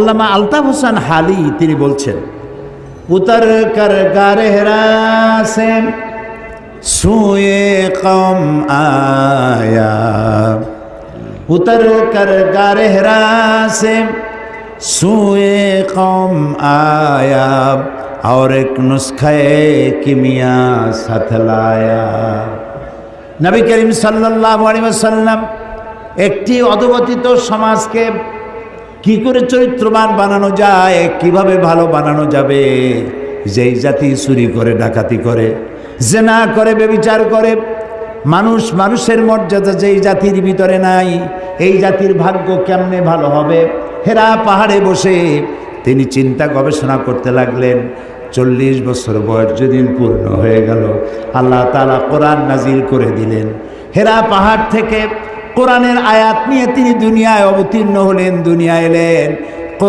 আল্লামা আলতাফ হোসেন হালি তিনি বলছেন, উতর কর গারেহরা সে সুয়ে কম আয়া, উতর কর গারেহরা সে সুয়ে কম আয়া, और एक नुस्खे किमिया साथ लाया। নবী করিম সাল্লাল্লাহু আলাইহি ওয়াসাল্লাম একটি অধপতিত সমাজকে কি করে চরিত্রবান বানানো যায়, কিভাবে ভালো বানানো যাবে, যেই জাতি চুরি করে, ডাকাতি করে, জেনা করে, ব্যভিচার করে, মানুষের মর্যাদা যেই জাতির ভিতরে নাই, এই জাতির ভাগ্য কেমনে ভালো হবে। হেরা পাহাড়ে বসে তিনি চিন্তা গবেষণা করতে লাগলেন। 40 বছর বয়স যেদিন পূর্ণ হয়ে গেল, আল্লাহ তাআলা কোরআন নাজিল করে দিলেন। হেরা পাহাড় থেকে কোরআনের আয়াত নিয়ে তিনি দুনিয়ায় অবতীর্ণ হলেন, দুনিয়ায় এলেন।